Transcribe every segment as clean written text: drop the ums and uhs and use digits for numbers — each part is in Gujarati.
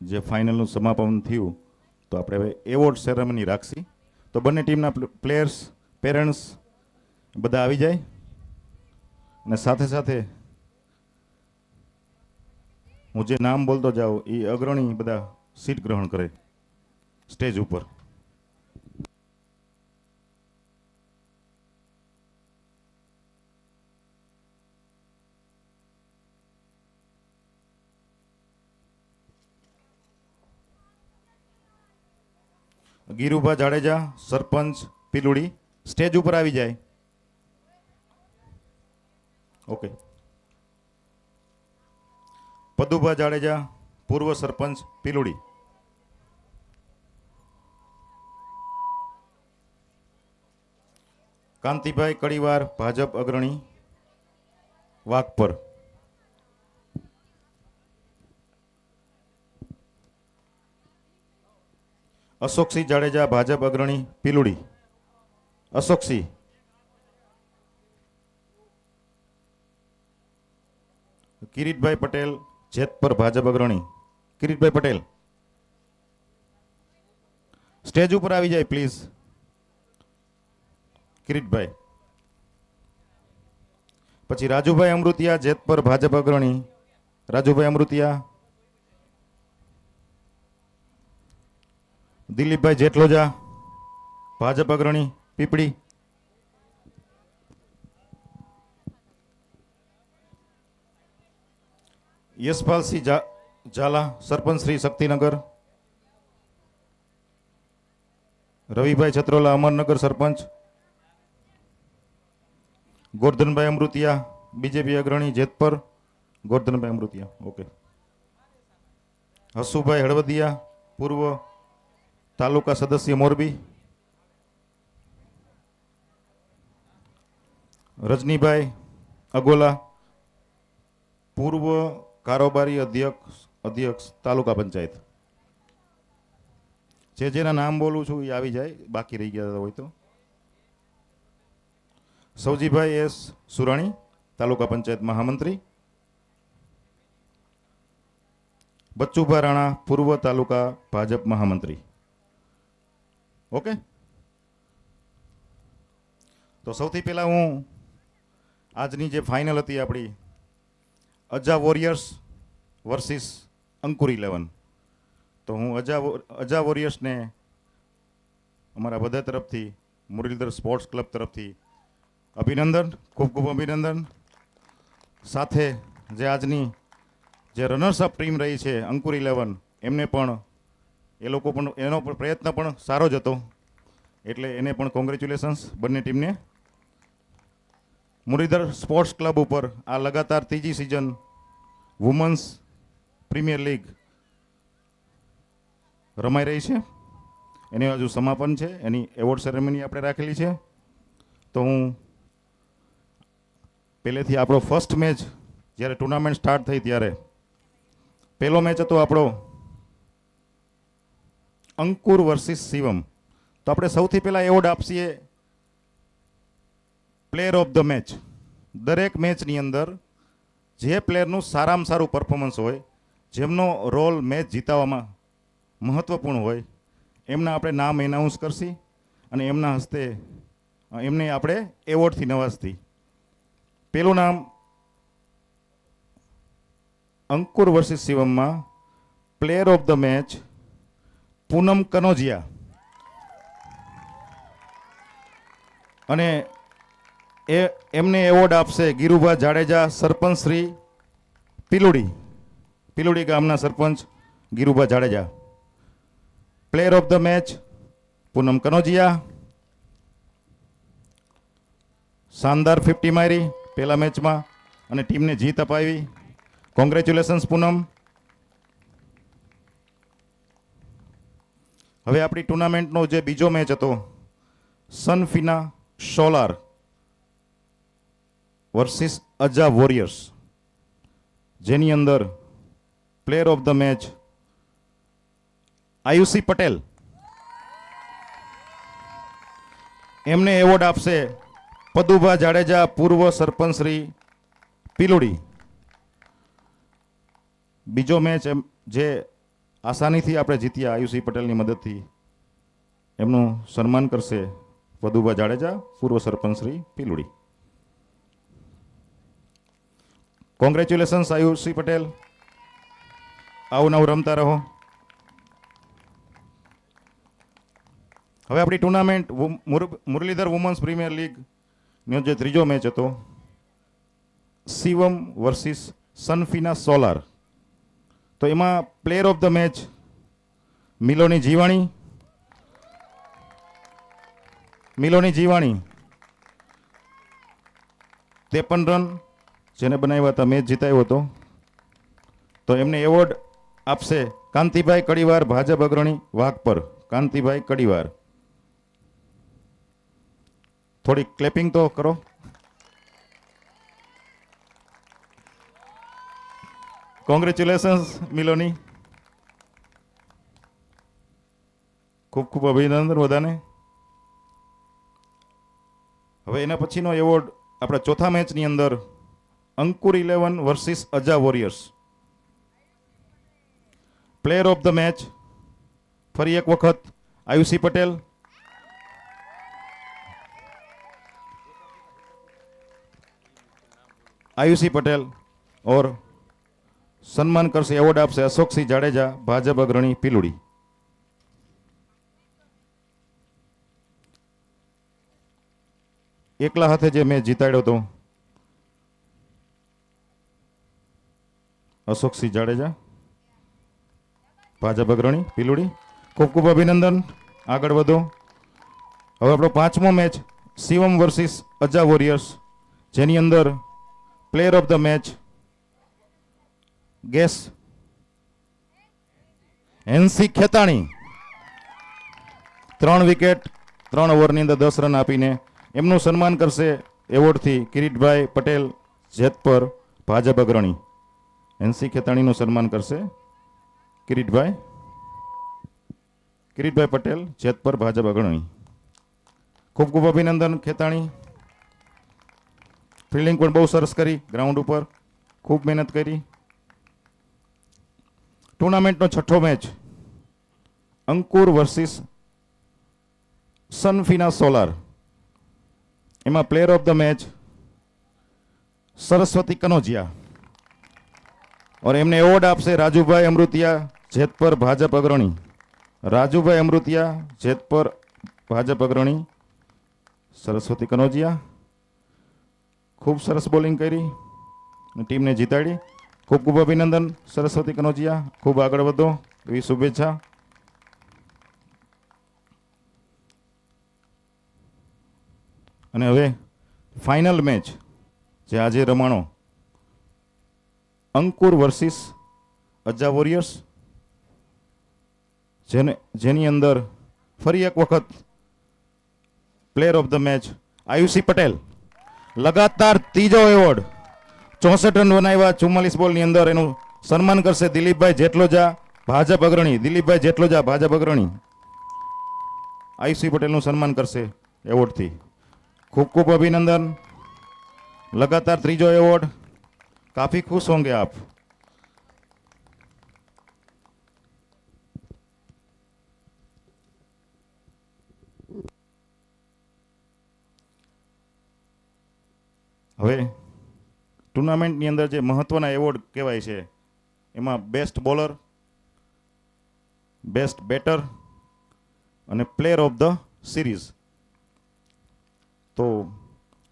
જે ફાઇનલનું સમાપન થયું તો આપણે હવે એવોર્ડ સેરેમની રાખશી. તો બંને ટીમના પ્લેયર્સ, પેરેન્ટ્સ બધા આવી જાય અને સાથે સાથે હું જે નામ બોલતો જાઉં એ અગ્રણી બધા સીટ ગ્રહણ કરે સ્ટેજ ઉપર. ગીરુભા જાડેજા, સરપંચ પીલુડી, સ્ટેજ ઉપર આવી જાય. ઓકે. પદુભા જાડેજા, પૂર્વ સરપંચ પીલુડી. કાંતિભાઈ કડીવાર, ભાજપ અગ્રણી વાઘપર. અશોકસિંહ જાડેજા, ભાજપ અગ્રણી પીલુડી. અશોકસિંહ. કિરીટભાઈ પટેલ, જેતપર, ભાજપ અગ્રણી. કિરીટભાઈ પટેલ સ્ટેજ ઉપર આવી જાય પ્લીઝ. કિરીટભાઈ. પછી રાજુભાઈ અમૃતિયા, જેતપર, ભાજપ અગ્રણી. રાજુભાઈ અમૃતિયા. દિલીપભાઈ જેટલોજા, ભાજપ અગ્રણી પીપળી. યશપાલસિંહ ઝાલા, સરપંચ શ્રી શક્તિનગર. રવિભાઈ છત્રોલા, અમરનગર સરપંચ. ગોરધનભાઈ અમૃતિયા, બીજેપી અગ્રણી જેતપર. ગોરધનભાઈ અમૃતિયા. ઓકે. હસુભાઈ હળવદિયા, પૂર્વ તાલુકા સદસ્ય મોરબી. રજનીભાઈ અગોલા, પૂર્વ કારોબારી અધ્યક્ષ તાલુકા પંચાયત. જેના નામ બોલું છું એ આવી જાય, બાકી રહી ગયા હોય તો. સૌજીભાઈ એસ સુરાણી, તાલુકા પંચાયત મહામંત્રી. બચ્ચુભા રાણા, પૂર્વ તાલુકા ભાજપ મહામંત્રી. ઓકે. તો સૌથી પહેલા હું આજની જે ફાઇનલ હતી આપણી અજા વોરિયર્સ વર્સિસ અંકુર 11, તો હું અજા વોરિયર્સને અમારા બધા તરફથી, મુરલીધર સ્પોર્ટ્સ ક્લબ તરફથી અભિનંદન, ખૂબ ખૂબ અભિનંદન. સાથે જે આજની જે રનર્સ અપ ટીમ રહી છે અંકુર 11, એમને પણ એનો પણ પ્રયત્ન પણ સારો જ હતો, એટલે એને પણ કોંગ્રેચ્યુલેશન્સ બંને ટીમને. મુરલીધર સ્પોર્ટ્સ ક્લબ ઉપર આ લગાતાર ત્રીજી સિઝન વુમન્સ પ્રીમિયર લીગ રમાઈ રહી છે, એની હજુ સમાપન છે, એની એવોર્ડ સેરેમની આપણે રાખેલી છે. તો હું પહેલેથી આપણો ફર્સ્ટ મેચ જ્યારે ટુર્નામેન્ટ સ્ટાર્ટ થઈ ત્યારે પહેલો મેચ હતો આપણો અંકુર વર્સિસ શિવમ. તો આપણે સૌથી પહેલાં એવોર્ડ આપીએ પ્લેયર ઓફ ધ મેચ. દરેક મેચની અંદર જે પ્લેયરનું સારામાં સારું પરફોર્મન્સ હોય, જેમનો રોલ મેચ જીતાવવામાં મહત્ત્વપૂર્ણ હોય, એમના આપણે નામ એનાઉન્સ કરશી અને એમના હસ્તે એમને આપણે એવોર્ડથી નવાજતી. પેલું નામ અંકુર વર્સિસ શિવમમાં player of the match Poonam Kanojiya. અને એમને એવોર્ડ આપશે ગીરુભા જાડેજા, સરપંચ શ્રી પીલુડી ગામના sarpanch Girubha Jadeja. Player of the match Poonam Kanojiya. શાનદાર 50 મારી પહેલા મેચમાં અને ટીમને જીત અપાવી. કોંગ્રેચ્યુલેશન્સ પૂનમ. હવે આપણી ટુર્નામેન્ટનો જે બીજો મેચ હતો Sunfina solar versus Aja warriors, જેની અંદર player of the match Ayushi Patel. એમને એવોર્ડ આપશે પદુભા જાડેજા, પૂર્વ સરપંચ શ્રી પીલુડી. બીજો મેચ જે આસાનીથી આપણે જીત્યા આયુષી પટેલની મદદથી, એમનું સન્માન કરશે વધુભા જાડેજા, પૂર્વ સરપંચ શ્રી પીલુડી. કોંગ્રેચ્યુલેશન્સ આયુષી પટેલ, આવું નવું રમતા રહો. હવે આપણી ટુર્નામેન્ટ મુરલીધર વુમન્સ પ્રીમિયર લીગનો જે ત્રીજો મેચ હતો, શિવમ વર્સિસ સનફીના સોલાર, તો એમાં player of the match Miloni Jivani. Miloni Jivani 53 run જેને બનાવ્યા હતા, મેચ જીતાયો હતો, તો એમને એવોર્ડ આપશે કાંતિભાઈ કડીવાર, ભાજપ અગ્રણી વાઘપર. કાંતિભાઈ કડીવાર, થોડી ક્લેપિંગ તો કરો. કોંગ્રેચ્યુલેશન્સ મિલોની, ખૂબ ખૂબ અભિનંદન બધાને. હવે એના પછીનો એવોર્ડ આપણા ચોથા મેચની અંદર Ankur 11 versus Aja warriors. Player of the match ફરી એક વખત આયુષી પટેલ. आयुषी पटेल और सम्मान करसे एवॉर्ड आपसे अशोक सिंह जाडेजा, भाजप अग्रणी पीलुड़ी. एकला हाथे जे मैच जीताड्यो तो अशोक सिंह जाडेजा, भाजप अग्रणी पीलुड़ी. खूब खूब अभिनंदन, आगळ वधो. हवे आपणो पांचमो match Shivam versus Aja warriors, जेनी अंदर प्लेयर ऑफ ध मैच गेस एनसी खेताणी. 3 विकेट 3 ओवर ની અંદર 10 રન આપીને એમનું સન્માન કરશે એવોર્ડથી કિરીટભાઈ પટેલ, જેતપર, ભાજપ અગ્રણી. એનસી ખેતાણીનું સન્માન કરશે કિરીટભાઈ પટેલ, જેતપર, ભાજપ અગ્રણી. ખૂબ ખૂબ અભિનંદન ખેતાણી. ફિલ્ડિંગ પણ બહુ સરસ કરી, ગ્રાઉન્ડ ઉપર ખૂબ મહેનત કરી. ટુર્નામેન્ટનો છઠ્ઠો match Ankur versus Sunfina solar. એમાં player of the match Saraswati Kanojiya, और એમને એવોર્ડ આપશે રાજુભાઈ અમૃતિયા, જેતપર, ભાજપ અગ્રણી. રાજુભાઈ અમૃતિયા, જેતપર, ભાજપ અગ્રણી. સરસ્વતી કનોજિયા ખૂબ સરસ બોલિંગ કરી, ટીમને જીતાડી. ખૂબ ખૂબ અભિનંદન સરસ્વતી કનોજિયા, ખૂબ આગળ વધો એવી શુભેચ્છા. અને હવે ફાઇનલ મેચ જે આજે રમાણો, અંકુર વર્સિસ અજા વોરિયર્સ, જેની અંદર ફરી એક વખત player of the match Ayushi Patel. लगातार तीजो एवॉर्ड, 64 रन बनाव्या 44 बॉल ની અંદર. એનું સન્માન કરશે દિલીપભાઈ જેટલોજા, ભાજપ અગ્રણી. દિલીપભાઈ જેટલોજા, ભાજપ અગ્રણી, આયુષી પટેલનું સન્માન કરશે એવોર્ડથી. ખૂબ ખૂબ અભિનંદન. लगातार ત્રીજો એવોર્ડ. काफी खुश होंगे आप. હવે ટુર્નામેન્ટની અંદર જે મહત્વના એવોર્ડ કહેવાય છે એમાં બેસ્ટ બોલર, બેસ્ટ બેટર અને પ્લેયર ઓફ ધ સિરીઝ. તો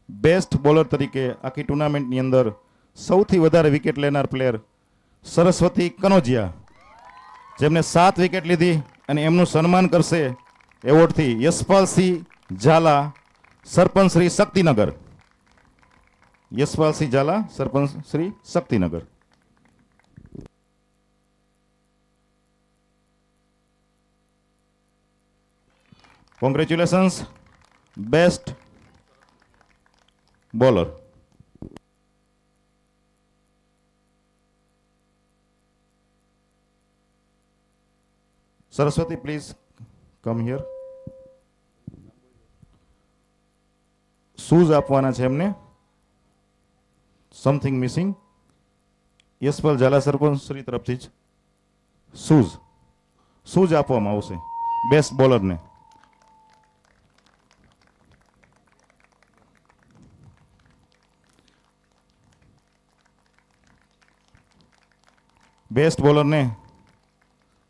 બેસ્ટ બોલર તરીકે આખી ટુર્નામેન્ટની અંદર સૌથી વધારે વિકેટ લેનાર પ્લેયર સરસ્વતી કનોજિયા, જેમને 7 વિકેટ લીધી, અને એમનું સન્માન કરશે એવોર્ડથી Yashpalsinh Jhala, sarpanch Shri Shaktinagar. Yashpalsinh Jhala, sarpanch Shri Shaktinagar. Congratulations, best bowler. Saraswati please come here. Shoes આપવાના છે એમને, સમથિંગ મિસિંગ. યશપાલ ઝાલા સરપંચ શ્રી તરફથી જ શૂઝ. શું જ આપવામાં આવશે બેસ્ટ બોલરને? બેસ્ટ બોલરને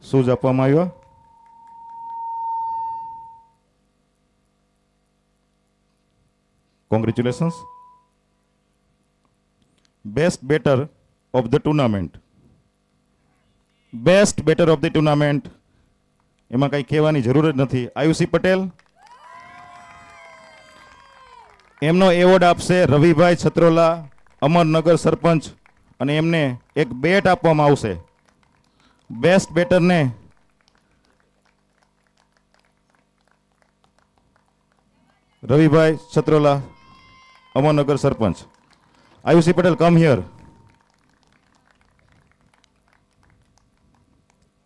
શું જ આપવામાં આવ્યો? Congratulations. Best batter of the tournament. Best batter of the tournament, એમાં કંઈ કહેવાની જરૂર જ નથી. આયુષી પટેલ. એમનો એવોર્ડ આપશે રવિભાઈ છત્રોલા, અમરનગર સરપંચ, અને એમને એક બેટ આપવામાં આવશે. બેસ્ટ બેટરને રવિભાઈ છત્રોલા, અમરનગર સરપંચ. Ayushi Patel, come here.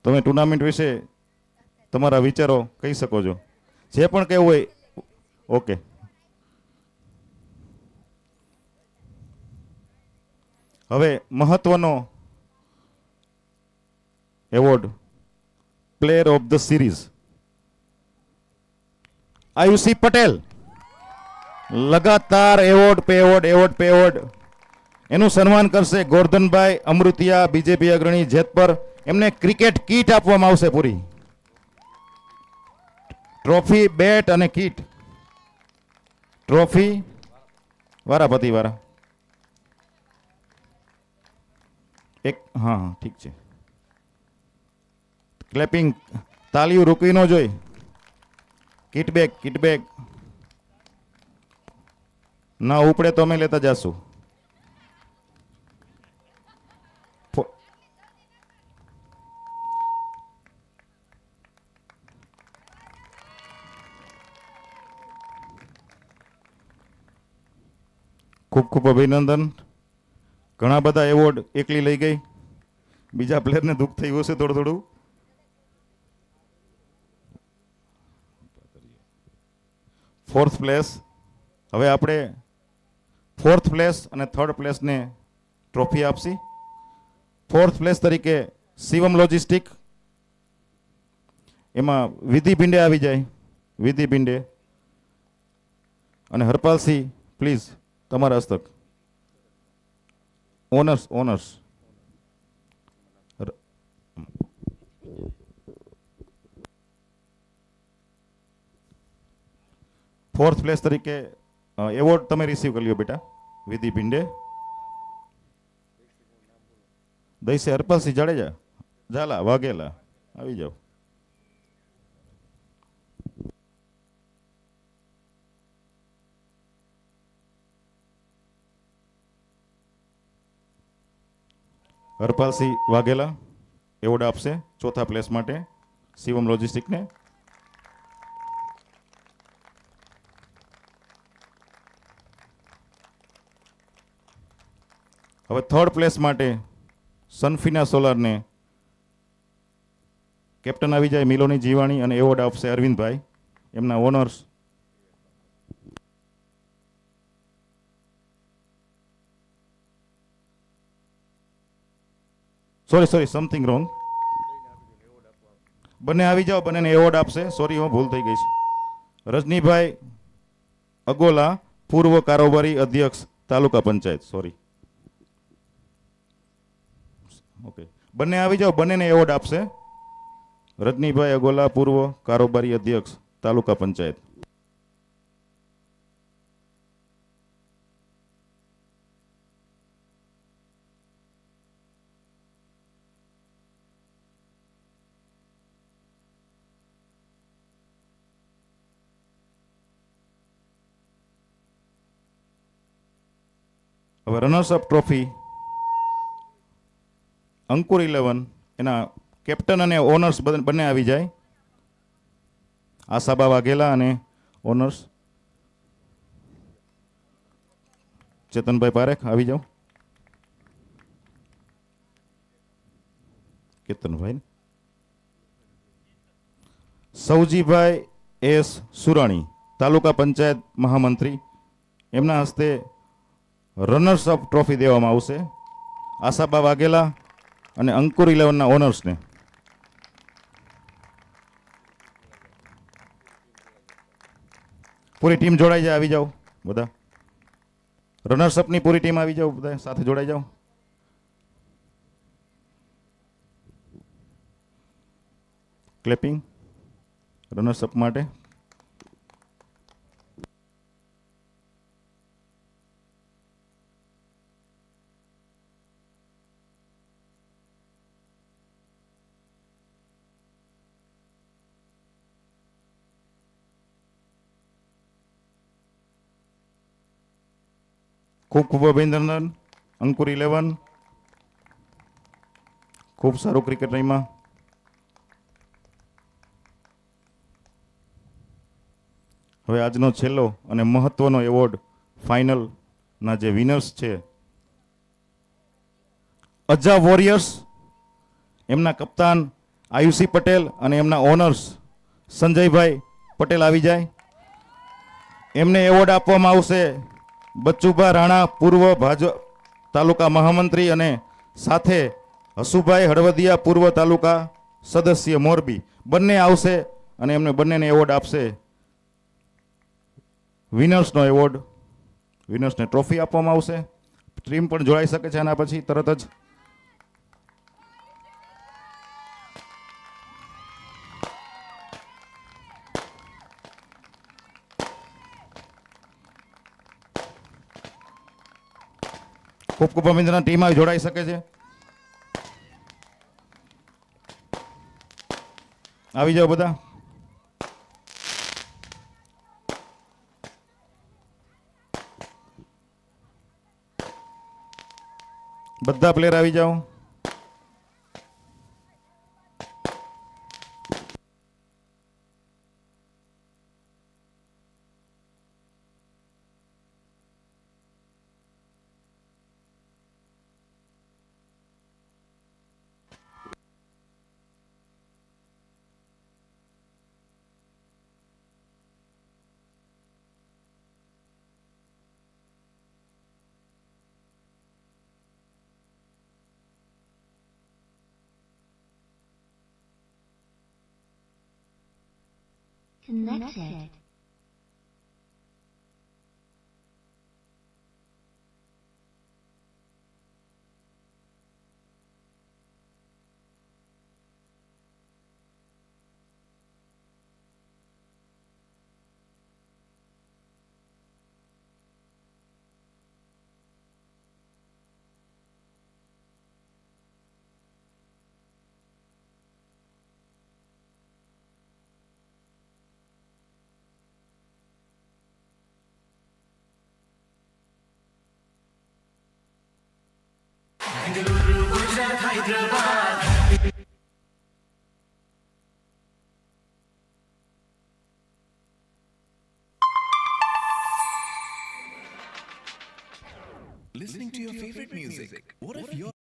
તમે ટુર્નામેન્ટ વિશે તમારા વિચારો કહી શકો છો, જે પણ કહેવું હોય. ઓકે. હવે મહત્વનો award, player of the series. Ayushi Patel લગાતાર એવોર્ડ પે એવોર્ડ, એવોર્ડ પે એવોર્ડ. એનું સન્માન કરશે ગોરધનભાઈ અમૃતિયા, બીજેપી અગ્રણી, જેતપર. એમને ક્રિકેટ કીટ આપવામાં આવશે પૂરી. ટ્રોફી, બેટ અને કીટ. ટ્રોફી વારાપતિ વાળા એક. હા હા ઠીક છે. ક્લેપિંગ, તાલીઓ રૂકવી ન જોઈ. કિટ બેગ, કિટ બેગ ના ઉપડે તો અમે લેતા જાશું. ખૂબ ખૂબ અભિનંદન. ઘણા બધા એવોર્ડ એકલી લઈ ગઈ. બીજા પ્લેયરને દુઃખ થયું હશે થોડું થોડું. Fourth place. હવે આપણે ફોર્થ પ્લેસ અને થર્ડ પ્લેસને ટ્રોફી આપશી. ફોર્થ પ્લેસ તરીકે શિવમ લોજિસ્ટિક, એમાં વિધિ ભિંડે આવી જાય. વિધિ ભિંડે અને હરપાલસિંહ, પ્લીઝ તમારા હસ્તક. Honours, honours. ફોર્થ પ્લેસ તરીકે એવોર્ડ તમે રિસીવ કરી લ્યો બેટા. વિધિ ભિંડે. દઈસે હરપાલસિંહ જાડેજા, ઝાલા, વાઘેલા આવી જાઓ. હરપાલસિંહ વાઘેલા એવોર્ડ આપશે ચોથા પ્લેસ માટે શિવમ લોજિસ્ટિકને. હવે થર્ડ પ્લેસ માટે સનફીના સોલારને કેપ્ટન આવી જાય મિલોની જીવાણી, અને એવોર્ડ આપશે અરવિંદભાઈ, એમના honours. Sorry sorry, something wrong. બંને આવી જાઓ, બંનેને એવોર્ડ આપશે. સોરી, હું ભૂલ થઈ ગઈ છે. રજનીભાઈ અગોલા, પૂર્વ કારોબારી અધ્યક્ષ તાલુકા પંચાયત. સોરી. ઓકે, બંને આવી જાઓ, બંનેને એવોર્ડ આપશે. રજનીભાઈ અગોલા, પૂર્વ કારોબારી અધ્યક્ષ તાલુકા પંચાયત. હવે રનર્સ અપ ટ્રોફી અંકુર 11, એના કેપ્ટન અને ઓનર્સ બંને આવી જાય. આશાબા વાઘેલા અને ઓનર્સ ચેતનભાઈ પારેખ આવી જાઓ. કેતનભાઈ. સૌજીભાઈ એસ સુરાણી, તાલુકા પંચાયત મહામંત્રી, એમના હસ્તે રનર્સ અપ ટ્રોફી દેવામાં આવશે. આશાબા વાઘેલા અને અંકુર 11ના ઓનર્સને. પૂરી ટીમ જોડાઈ જાય, આવી જાઓ બધા. રનર્સઅપની પૂરી ટીમ આવી જાઓ, બધા સાથે જોડાઈ જાઓ. ક્લેપિંગ રનર્સઅપ માટે. ખૂબ ખૂબ અભિનંદન અંકુર 11, ખૂબ સારું ક્રિકેટ રમ્યા. હવે આજનો છેલ્લો અને મહત્વનો એવોર્ડ ફાઇનલના જે વિનર્સ છે, અજા વોરિયર્સ, એમના કપ્તાન આયુષી પટેલ અને એમના ઓનર્સ સંજયભાઈ પટેલ આવી જાય. એમને એવોર્ડ આપવામાં આવશે બચ્ચુભા રાણા, પૂર્વ ભાજપ તાલુકા મહામંત્રી, અને સાથે હસુભાઈ હળવદિયા, પૂર્વ તાલુકા સદસ્ય મોરબી. બંને આવશે અને એમને બંનેને એવોર્ડ આપશે. વિનર્સનો એવોર્ડ, વિનર્સને ટ્રોફી આપવામાં આવશે. ટીમ પણ જોડાઈ શકે છે આના પછી તરત જ. ખૂબ ખૂબ અભિનંદન. ટીમ આવી જોડાઈ શકે છે. આવી જાઓ બધા. બધા પ્લેયર આવી જાઓ. Connected. Listening to your favorite music. What if you're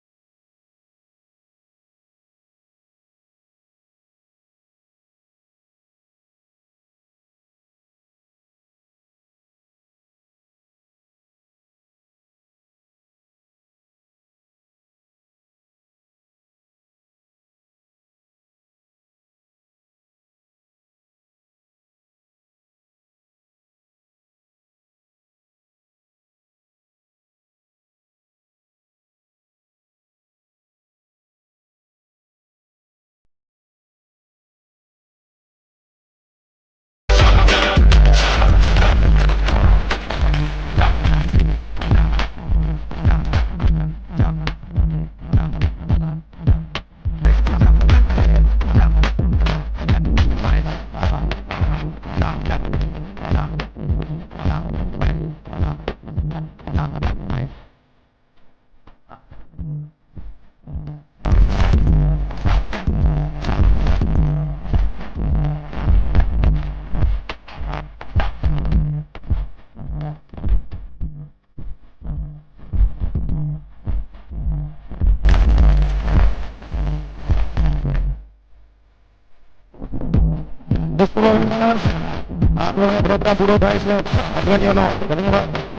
આપણો પ્રોગ્રામ પૂરો થાય છે. અગ્રણીઓનો ધન્યવાદ.